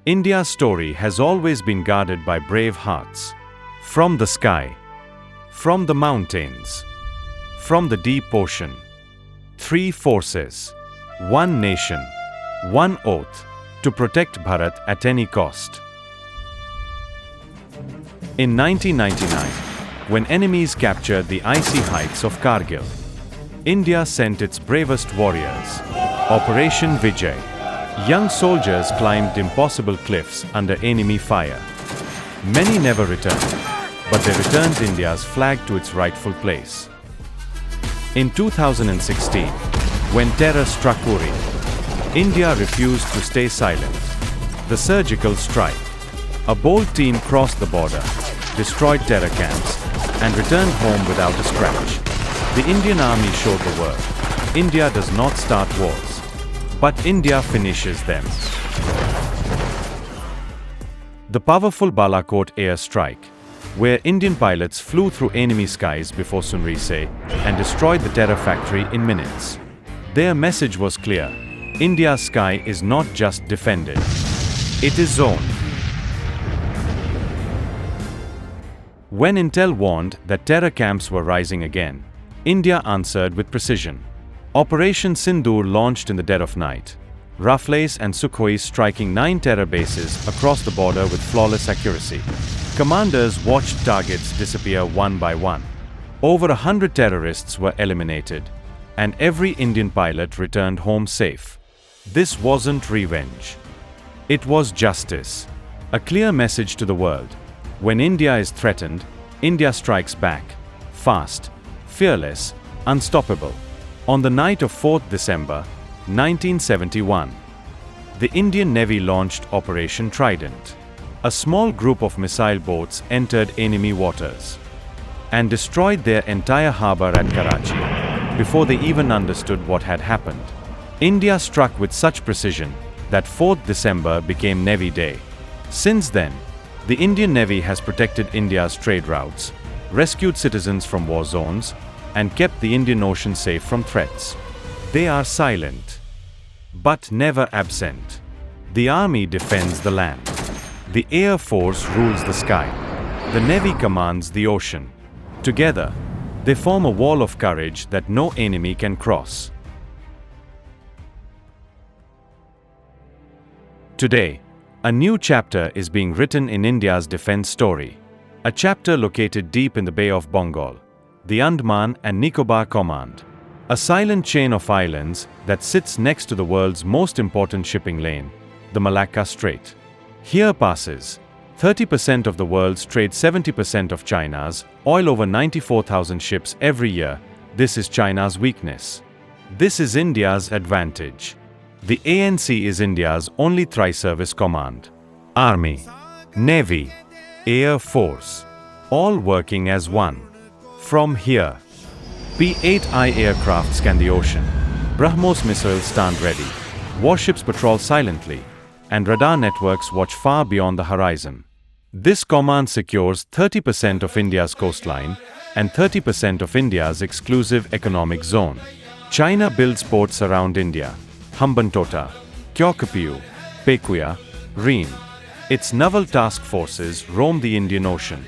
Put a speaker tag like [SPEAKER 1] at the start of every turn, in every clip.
[SPEAKER 1] India's story has always been guarded by brave hearts. From the sky, from the mountains, from the deep ocean. 3 forces, 1 nation, 1 oath, to protect Bharat at any cost. In 1999, when enemies captured the icy heights of Kargil, India sent its bravest warriors. Operation Vijay. Young soldiers climbed impossible cliffs under enemy fire. Many never returned, but they returned India's flag to its rightful place. In 2016, when terror struck Uri, India refused to stay silent. The surgical strike. A bold team crossed the border, destroyed terror camps, and returned home without a scratch. The Indian Army showed the world, India does not start wars, but India finishes them. The powerful Balakot air strike, where Indian pilots flew through enemy skies before Sunrisai and destroyed the terror factory in minutes. Their message was clear: India's sky is not just defended, it is owned. When Intel warned that terror camps were rising again, India answered with precision. Operation Sindoor launched in the dead of night. Rafales and Sukhois striking 9 terror bases across the border with flawless accuracy. Commanders watched targets disappear one by one. Over 100 terrorists were eliminated, and every Indian pilot returned home safe. This wasn't revenge. It was justice. A clear message to the world. When India is threatened, India strikes back. Fast, fearless, unstoppable. On the night of 4th December, 1971, the Indian Navy launched Operation Trident. A small group of missile boats entered enemy waters and destroyed their entire harbour at Karachi before they even understood what had happened. India struck with such precision that 4th December became Navy Day. Since then, the Indian Navy has protected India's trade routes, rescued citizens from war zones, and kept the Indian Ocean safe from threats. They are silent, but never absent. The Army defends the land. The Air Force rules the sky. The Navy commands the ocean. Together, they form a wall of courage that no enemy can cross. Today, a new chapter is being written in India's defense story. A chapter located deep in the Bay of Bengal, the Andaman and Nicobar Command. A silent chain of islands that sits next to the world's most important shipping lane, the Malacca Strait. Here passes 30% of the world's trade, 70% of China's, oil over 94,000 ships every year. This is China's weakness. This is India's advantage. The ANC is India's only tri-service command. Army, Navy, Air Force, all working as one. From here, P-8I aircraft scan the ocean, BrahMos missiles stand ready, warships patrol silently, and radar networks watch far beyond the horizon. This command secures 30% of India's coastline and 30% of India's exclusive economic zone. China builds ports around India: Hambantota, Kyokapiu, Pekuya, Reen. Its naval task forces roam the Indian Ocean.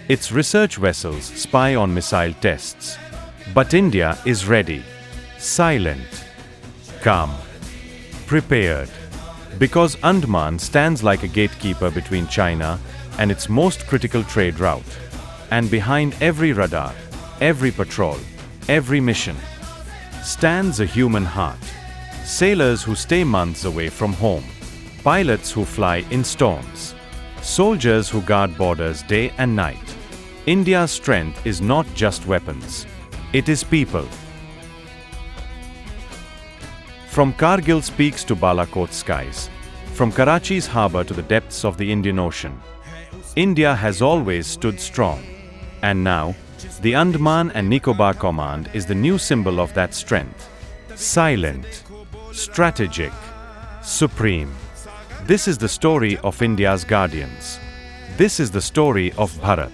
[SPEAKER 1] Its research vessels spy on missile tests. But India is ready, silent, calm, prepared. Because Andaman stands like a gatekeeper between China and its most critical trade route. And behind every radar, every patrol, every mission, stands a human heart. Sailors who stay months away from home. Pilots who fly in storms. Soldiers who guard borders day and night. India's strength is not just weapons. It is people. From Kargil's peaks to Balakot's skies, from Karachi's harbour to the depths of the Indian Ocean, India has always stood strong. And now, the Andaman and Nicobar Command is the new symbol of that strength. Silent, strategic, supreme. This is the story of India's guardians. This is the story of Bharat.